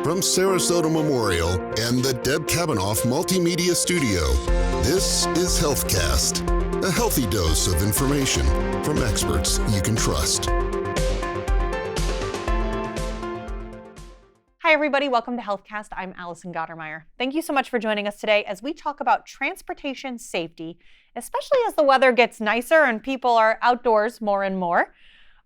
from Sarasota Memorial and the Deb Kavanaugh Multimedia Studio, this is HealthCast, a healthy dose of information from experts you can trust. Hi, everybody. Welcome to HealthCast. I'm Allison Gottermeyer. Thank you so much for joining us today as we talk about transportation safety, especially as the weather gets nicer and people are outdoors more and more.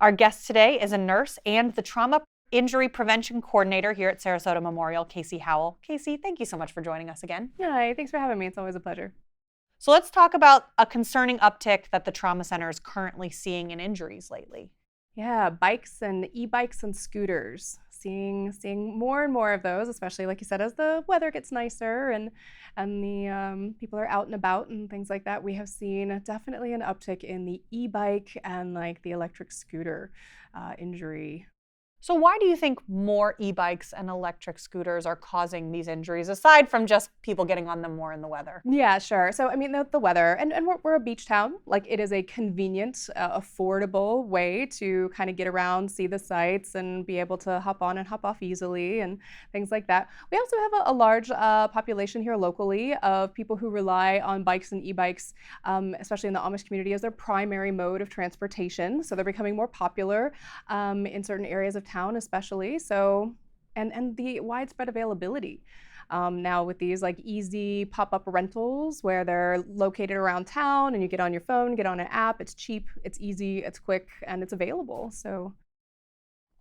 Our guest today is a nurse and the Trauma Injury Prevention Coordinator here at Sarasota Memorial, Casey Howell. Casey, thank you so much for joining us again. Hi, thanks for having me. It's always a pleasure. So let's talk about a concerning uptick that the Trauma Center is currently seeing in injuries lately. Yeah, bikes and e-bikes and scooters. Seeing more and more of those, especially like you said, as the weather gets nicer and the people are out and about and things like that. We have seen definitely an uptick in the e-bike and like the electric scooter injury. So why do you think more e-bikes and electric scooters are causing these injuries, aside from just people getting on them more in the weather? Yeah, sure. So, I mean, the weather, and we're a beach town. Like, it is a convenient, affordable way to kind of get around, see the sights, and be able to hop on and hop off easily and things like that. We also have a large population here locally of people who rely on bikes and e-bikes, especially in the Amish community, as their primary mode of transportation. So they're becoming more popular in certain areas of town especially, so and the widespread availability now with these like easy pop-up rentals where they're located around town and you get on your phone, get on an app, it's cheap, it's easy, it's quick, and it's available. So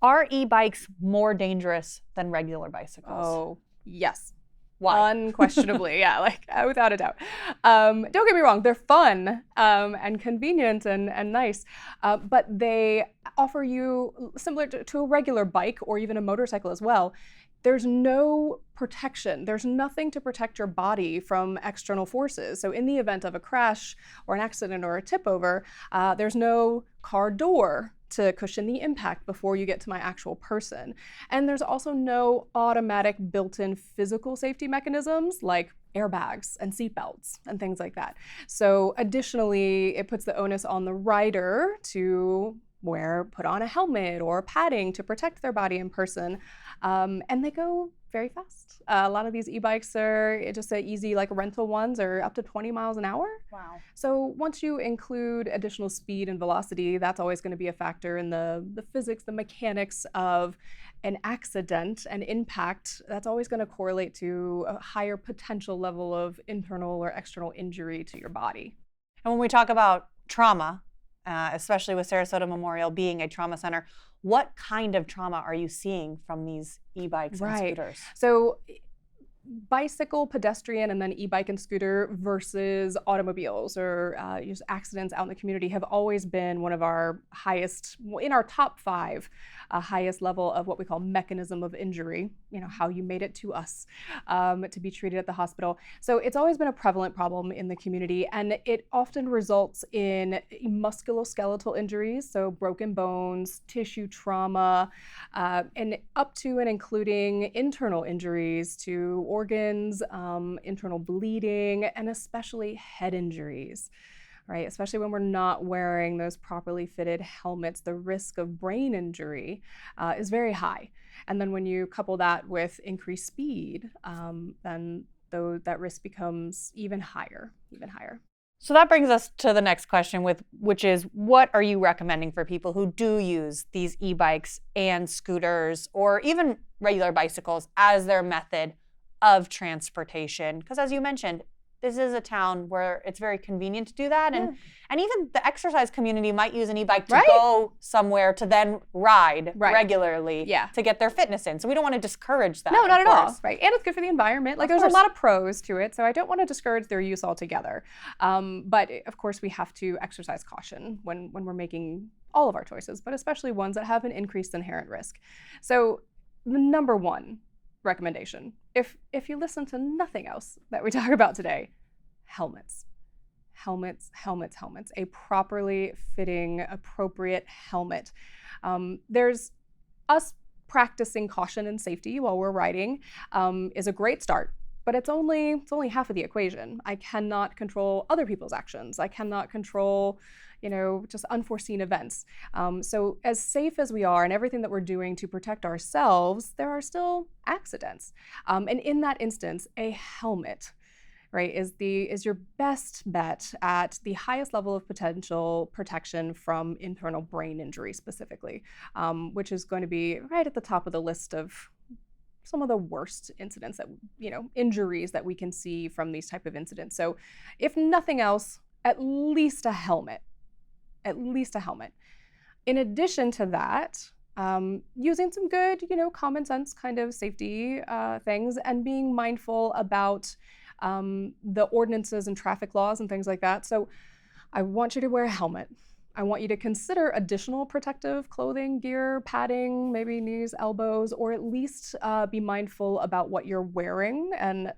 are e-bikes more dangerous than regular bicycles? Oh, yes. Why? Unquestionably, yeah, like without a doubt. Don't get me wrong, they're fun and convenient and nice, but they offer you, similar to a regular bike or even a motorcycle as well, there's no protection. There's nothing to protect your body from external forces. So in the event of a crash or an accident or a tip over, there's no car door to cushion the impact before you get to my actual person. And there's also no automatic built-in physical safety mechanisms like airbags and seatbelts and things like that. So additionally, it puts the onus on the rider to put on a helmet or padding to protect their body and person. And they go very fast. A lot of these e-bikes are just easy, like rental ones, are up to 20 miles an hour. Wow. So once you include additional speed and velocity, that's always going to be a factor in the physics, the mechanics of an accident and impact. That's always going to correlate to a higher potential level of internal or external injury to your body. And when we talk about trauma, especially with Sarasota Memorial being a trauma center, what kind of trauma are you seeing from these e-bikes and scooters? So bicycle, pedestrian, and then e-bike and scooter versus automobiles or just accidents out in the community have always been one of our highest, in our top 5, highest level of what we call mechanism of injury, how you made it to us to be treated at the hospital. So it's always been a prevalent problem in the community, and it often results in musculoskeletal injuries, so broken bones, tissue trauma, and up to and including internal injuries to organs, internal bleeding, and especially head injuries, right? Especially when we're not wearing those properly fitted helmets, the risk of brain injury is very high. And then when you couple that with increased speed, then that risk becomes even higher. So that brings us to the next question, which is, what are you recommending for people who do use these e-bikes and scooters or even regular bicycles as their method of transportation? Because as you mentioned, this is a town where it's very convenient to do that. And even the exercise community might use an e-bike to go somewhere to then ride regularly to get their fitness in. So we don't want to discourage that. No, not at all. Right. And it's good for the environment. Like there's a lot of pros to it. So I don't want to discourage their use altogether. But of course we have to exercise caution when we're making all of our choices, but especially ones that have an increased inherent risk. So the number one recommendation, if you listen to nothing else that we talk about today, helmets. A properly fitting, appropriate helmet. There's us practicing caution and safety while we're riding is a great start. But it's only half of the equation. I cannot control other people's actions. I cannot control, just unforeseen events. So as safe as we are and everything that we're doing to protect ourselves, there are still accidents. And in that instance, a helmet, right, is your best bet at the highest level of potential protection from internal brain injury specifically, which is going to be right at the top of the list of some of the worst incidents that, injuries that we can see from these type of incidents. So if nothing else, at least a helmet. In addition to that, using some good, common sense kind of safety things and being mindful about the ordinances and traffic laws and things like that. So I want you to wear a helmet. I want you to consider additional protective clothing, gear, padding, maybe knees, elbows, or at least be mindful about what you're wearing and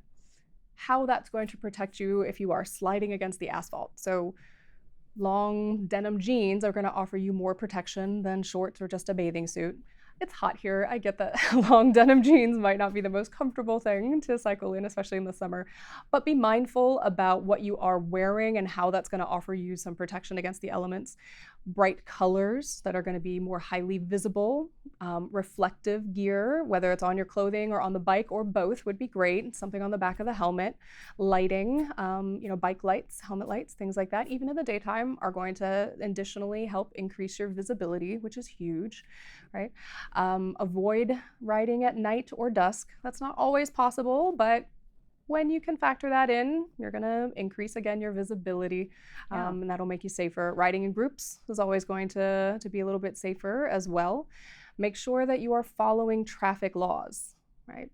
how that's going to protect you if you are sliding against the asphalt. So long denim jeans are going to offer you more protection than shorts or just a bathing suit. It's hot here. I get that long denim jeans might not be the most comfortable thing to cycle in, especially in the summer, but be mindful about what you are wearing and how that's going to offer you some protection against the elements. Bright colors that are going to be more highly visible, reflective gear, whether it's on your clothing or on the bike or both would be great. Something on the back of the helmet, lighting, bike lights, helmet lights, things like that, even in the daytime are going to additionally help increase your visibility, which is huge, right? Avoid riding at night or dusk. That's not always possible, but when you can factor that in, you're going to increase again your visibility, and that'll make you safer. Riding in groups is always going to be a little bit safer as well. Make sure that you are following traffic laws, right?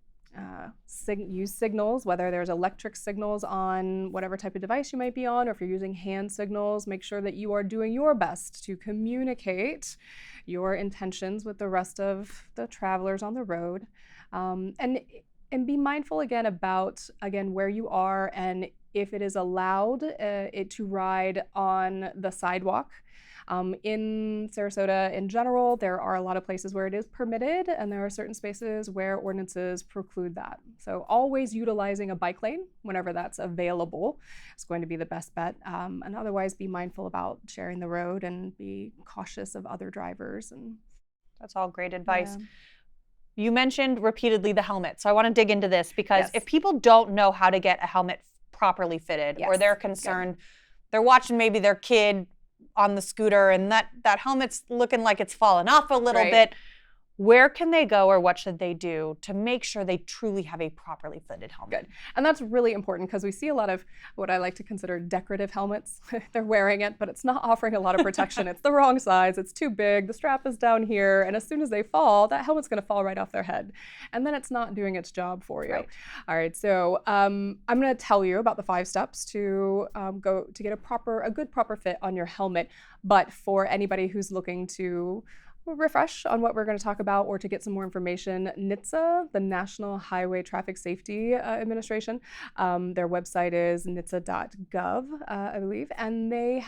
Use signals, whether there's electric signals on whatever type of device you might be on, or if you're using hand signals, make sure that you are doing your best to communicate your intentions with the rest of the travelers on the road. And be mindful again about, where you are and if it is allowed to ride on the sidewalk. In Sarasota in general, there are a lot of places where it is permitted, and there are certain spaces where ordinances preclude that. So always utilizing a bike lane whenever that's available is going to be the best bet. And otherwise be mindful about sharing the road and be cautious of other drivers. And that's all great advice. Yeah. You mentioned repeatedly the helmet. So I want to dig into this because if people don't know how to get a helmet properly fitted, or they're concerned, they're watching maybe their kid on the scooter and that helmet's looking like it's fallen off a little bit. Where can they go or what should they do to make sure they truly have a properly fitted helmet? Good. And that's really important because we see a lot of what I like to consider decorative helmets. They're wearing it, but it's not offering a lot of protection. It's the wrong size. It's too big. The strap is down here. And as soon as they fall, that helmet's going to fall right off their head. And then it's not doing its job for you. Right. All right. So I'm going to tell you about the 5 steps to go to get a good proper fit on your helmet. But for anybody who's looking to refresh on what we're going to talk about or to get some more information, NHTSA, the National Highway Traffic Safety Administration, their website is nhitsa.gov, I believe, and they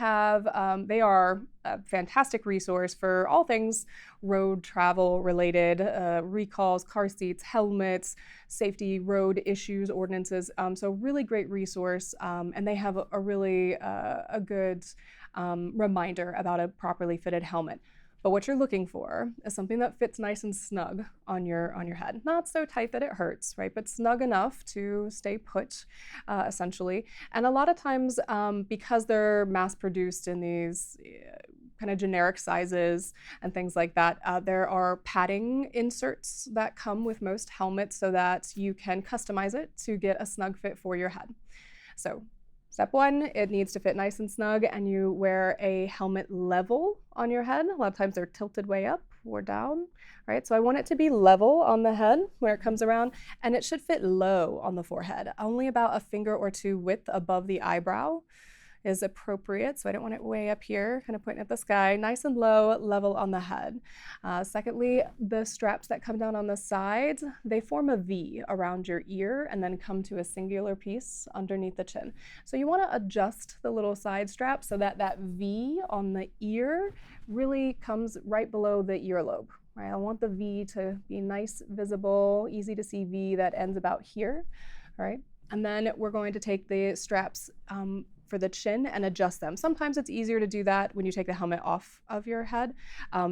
are a fantastic resource for all things road travel related, recalls, car seats, helmets, safety, road issues, ordinances. So really great resource, and they have a really good reminder about a properly fitted helmet. But what you're looking for is something that fits nice and snug on your head. Not so tight that it hurts, right? But snug enough to stay put, essentially. And a lot of times, because they're mass produced in these kind of generic sizes and things like that, there are padding inserts that come with most helmets so that you can customize it to get a snug fit for your head. So step 1, it needs to fit nice and snug, and you wear a helmet level on your head. A lot of times they're tilted way up or down, right? So I want it to be level on the head where it comes around, and it should fit low on the forehead. Only about a finger or 2 width above the eyebrow is appropriate. So I don't want it way up here, kind of pointing at the sky. Nice and low, level on the head. Secondly, the straps that come down on the sides, they form a V around your ear and then come to a singular piece underneath the chin. So you want to adjust the little side strap so that that V on the ear really comes right below the earlobe. Right? I want the V to be nice, visible, easy to see V that ends about here. All right? And then we're going to take the straps for the chin and adjust them. Sometimes it's easier to do that when you take the helmet off of your head,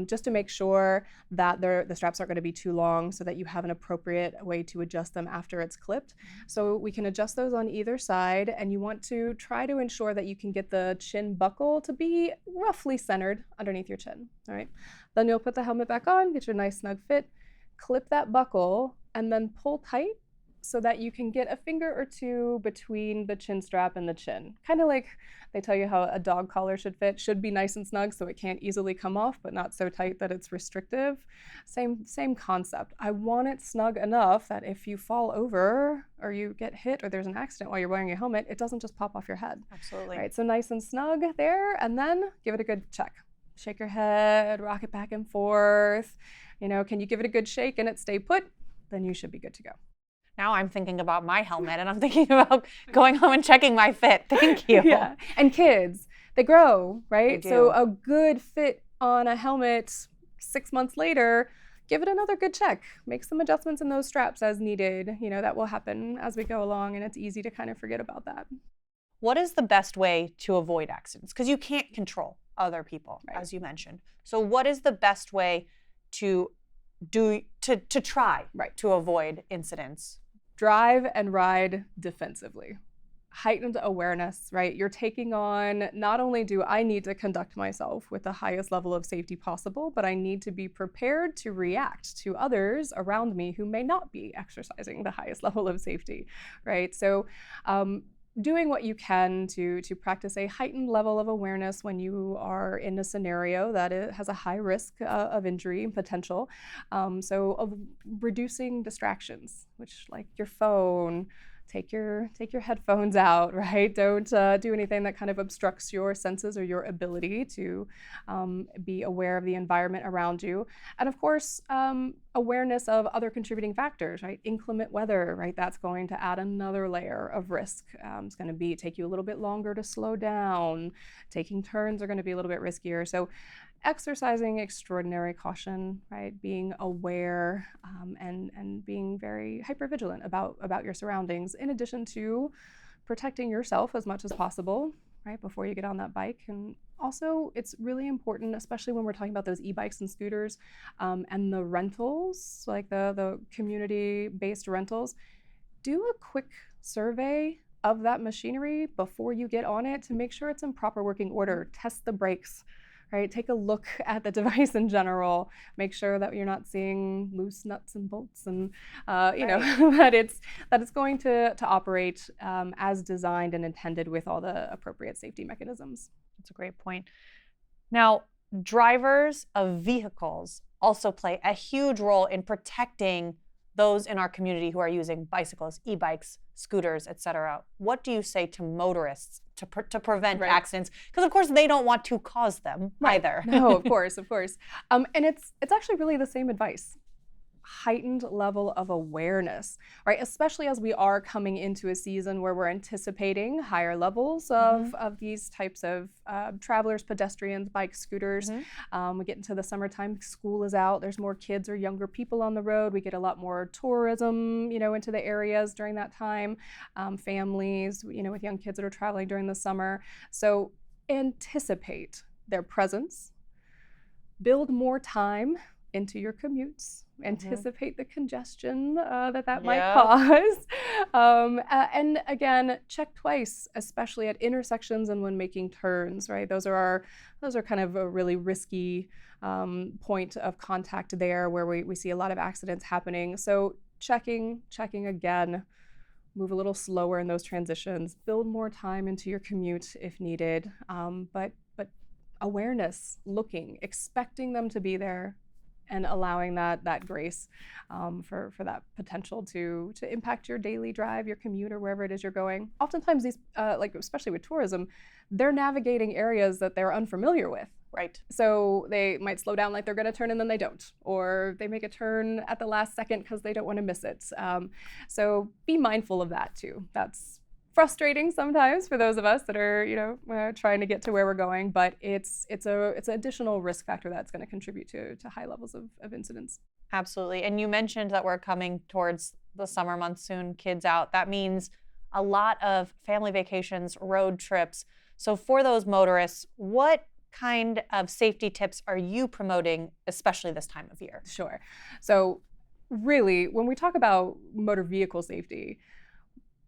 just to make sure that the straps aren't going to be too long so that you have an appropriate way to adjust them after it's clipped. So we can adjust those on either side, and you want to try to ensure that you can get the chin buckle to be roughly centered underneath your chin. All right. Then you'll put the helmet back on, get your nice snug fit, clip that buckle, and then pull tight so that you can get a finger or two between the chin strap and the chin. Kind of like they tell you how a dog collar should fit, should be nice and snug so it can't easily come off, but not so tight that it's restrictive. Same concept. I want it snug enough that if you fall over or you get hit or there's an accident while you're wearing your helmet, it doesn't just pop off your head. Absolutely. Right, so nice and snug there, and then give it a good check. Shake your head, rock it back and forth. Can you give it a good shake and it stay put? Then you should be good to go. Now I'm thinking about my helmet and I'm thinking about going home and checking my fit. Thank you. Yeah. And kids, they grow, right? They do. So a good fit on a helmet 6 months later, give it another good check. Make some adjustments in those straps as needed. That will happen as we go along, and it's easy to kind of forget about that. What is the best way to avoid accidents? Because you can't control other people, Right. as you mentioned. So what is the best way to try Right. to avoid incidents? Drive and ride defensively. Heightened awareness, right? You're taking on, not only do I need to conduct myself with the highest level of safety possible, but I need to be prepared to react to others around me who may not be exercising the highest level of safety, right? So doing what you can to practice a heightened level of awareness when you are in a scenario that it has a high risk of injury potential. So of reducing distractions, which like your phone, take your headphones out, right? Don't do anything that kind of obstructs your senses or your ability to be aware of the environment around you. And of course, awareness of other contributing factors, right? Inclement weather, right? That's going to add another layer of risk. It's going to take you a little bit longer to slow down. Taking turns are going to be a little bit riskier. So exercising extraordinary caution, right? Being aware and being very hypervigilant about your surroundings, in addition to protecting yourself as much as possible, right, before you get on that bike. And also, it's really important, especially when we're talking about those e-bikes and scooters and the rentals, like the community-based rentals, do a quick survey of that machinery before you get on it to make sure it's in proper working order. Test the brakes. Right, take a look at the device in general. Make sure that you're not seeing loose nuts and bolts, and that it's going to operate as designed and intended with all the appropriate safety mechanisms. That's a great point. Now, drivers of vehicles also play a huge role in protecting those in our community who are using bicycles, e-bikes, scooters, etc. What do you say to motorists to prevent Right. accidents? Because of course they don't want to cause them either. No, of course. And it's actually really the same advice. Heightened level of awareness, right? Especially as we are coming into a season where we're anticipating higher levels of these types of travelers, pedestrians, bikes, scooters. We get into the summertime, school is out, there's more kids or younger people on the road. We get a lot more tourism, into the areas during that time, families, with young kids that are traveling during the summer. So anticipate their presence, build more time into your commutes, anticipate the congestion that might cause. And again, check twice, especially at intersections and when making turns, right? Those are kind of a really risky point of contact there where we see a lot of accidents happening. So checking again, move a little slower in those transitions, build more time into your commute if needed, but awareness, looking, expecting them to be there, and allowing that grace for that potential to impact your daily drive, your commute, or wherever it is you're going. Oftentimes these, especially with tourism, they're navigating areas that they're unfamiliar with. Right. So they might slow down like they're gonna turn and then they don't, or they make a turn at the last second because they don't wanna miss it. So be mindful of that too. That's frustrating sometimes for those of us that are, trying to get to where we're going, but it's an additional risk factor that's going to contribute to high levels of incidents. Absolutely. And you mentioned that we're coming towards the summer months soon, kids out. That means a lot of family vacations, road trips. So for those motorists, what kind of safety tips are you promoting, especially this time of year? Sure. So really, when we talk about motor vehicle safety,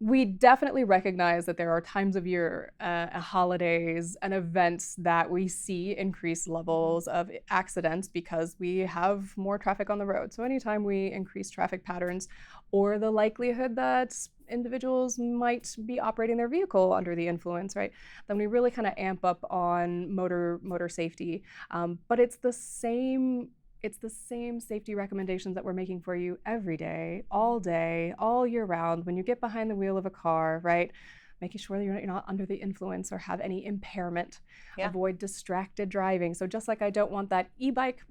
we definitely recognize that there are times of year, holidays, and events that we see increased levels of accidents because we have more traffic on the road. So anytime we increase traffic patterns or the likelihood that individuals might be operating their vehicle under the influence, right, then we really kind of amp up on motor safety. But it's the same safety recommendations that we're making for you every day, all year round. When you get behind the wheel of a car, right? Making sure that you're not under the influence or have any impairment. Yeah. Avoid distracted driving. So just like I don't want that e-bike,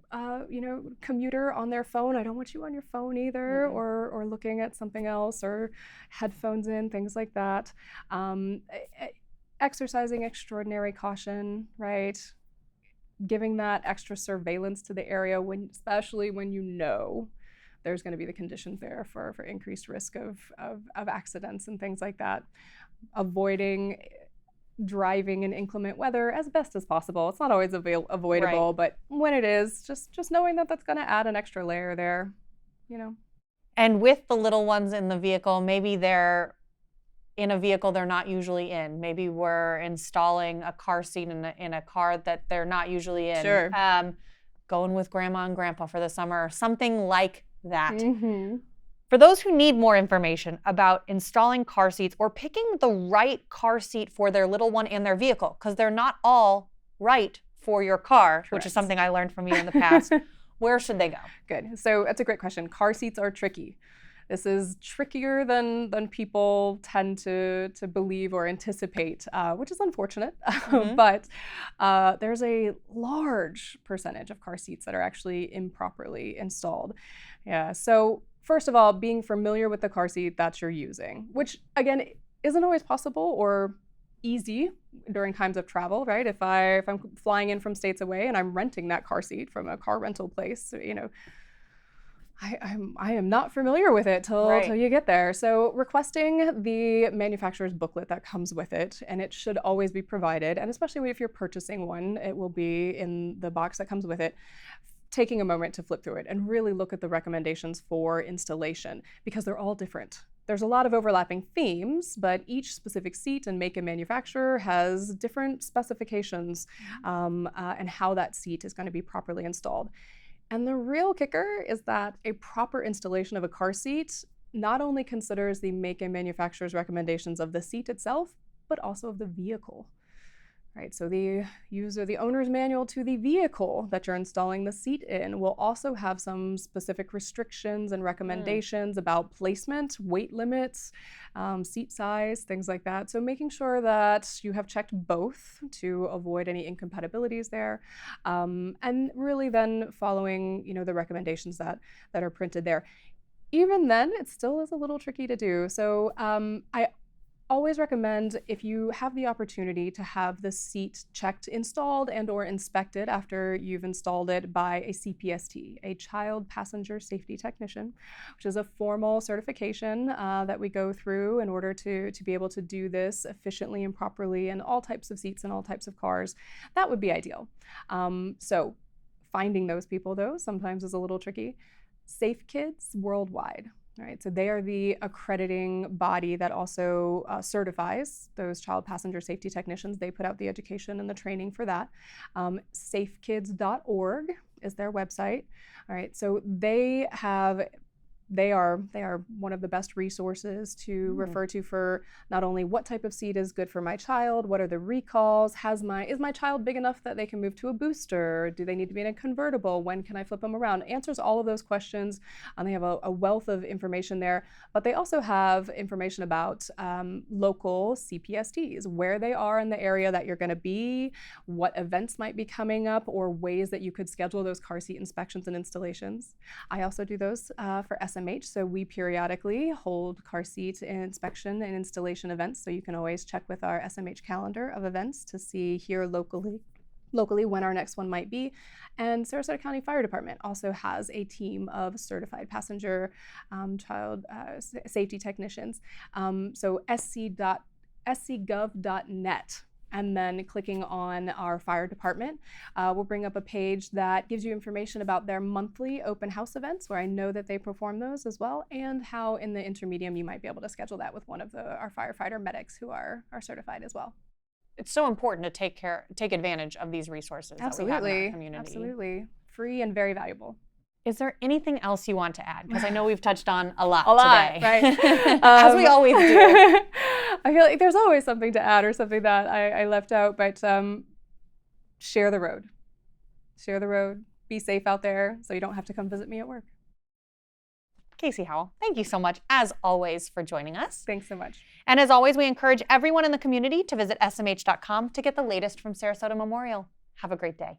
commuter on their phone, I don't want you on your phone either, or looking at something else, or headphones in, things like that. Exercising extraordinary caution, right? Giving that extra surveillance to the area, especially when you know there's going to be the conditions there for increased risk of accidents and things like that. Avoiding driving in inclement weather as best as possible. It's not always avoidable, Right. but when it is, just knowing that that's going to add an extra layer there, you know. And with the little ones in the vehicle, maybe they're in a vehicle they're not usually in. Maybe we're installing a car seat in a car that they're not usually in. Sure. Going with grandma and grandpa for the summer, something like that. Mm-hmm. For those who need more information about installing car seats or picking the right car seat for their little one and their vehicle, because they're not all right for your car, which is Correct. something I learned from you in the past, where should they go? Good. So that's a great question. Car seats are tricky. This is trickier than people tend to believe or anticipate, which is unfortunate. But there's a large percentage of car seats that are actually improperly installed. Yeah. So first of all, being familiar with the car seat that you're using, which again isn't always possible or easy during times of travel, right? If I'm flying in from states away and I'm renting that car seat from a car rental place, I am not familiar with it till you get there. So requesting the manufacturer's booklet that comes with it, and it should always be provided, and especially if you're purchasing one, it will be in the box that comes with it. Taking a moment to flip through it and really look at the recommendations for installation, because they're all different. There's a lot of overlapping themes, but each specific seat and make and manufacturer has different specifications and how that seat is going to be properly installed. And the real kicker is that a proper installation of a car seat not only considers the make and manufacturer's recommendations of the seat itself, but also of the vehicle. Right, so the owner's manual to the vehicle that you're installing the seat in will also have some specific restrictions and recommendations about placement, weight limits, seat size, things like that. So making sure that you have checked both to avoid any incompatibilities there, and really then following the recommendations that are printed there. Even then, it still is a little tricky to do. So I always recommend, if you have the opportunity, to have the seat checked, installed, and or inspected after you've installed it by a CPST, a Child Passenger Safety Technician, which is a formal certification that we go through in order to be able to do this efficiently and properly in all types of seats and all types of cars. That would be ideal. So finding those people, though, sometimes is a little tricky. Safe Kids Worldwide. Right, so they are the accrediting body that also certifies those child passenger safety technicians. They put out the education and the training for that. Safekids.org is their website. All right, so they are one of the best resources to refer to for not only what type of seat is good for my child, what are the recalls, is my child big enough that they can move to a booster, do they need to be in a convertible, when can I flip them around, answers all of those questions, and they have a wealth of information there. But they also have information about local CPSTs, where they are in the area that you're going to be, what events might be coming up, or ways that you could schedule those car seat inspections and installations. I also do those for SMH, so we periodically hold car seat inspection and installation events, so you can always check with our SMH calendar of events to see here locally locally when our next one might be. And Sarasota County Fire Department also has a team of certified passenger child safety technicians. So scgov.net. And then clicking on our fire department will bring up a page that gives you information about their monthly open house events, where I know that they perform those as well, and how in the intermedium you might be able to schedule that with one of our firefighter medics who are certified as well. It's so important to take advantage of these resources that we have in our community. Absolutely. Free and very valuable. Is there anything else you want to add? Because I know we've touched on a lot today. Right? As we always do. I feel like there's always something to add or something that I left out, but share the road. Share the road. Be safe out there so you don't have to come visit me at work. Casey Howell, thank you so much, as always, for joining us. Thanks so much. And as always, we encourage everyone in the community to visit smh.com to get the latest from Sarasota Memorial. Have a great day.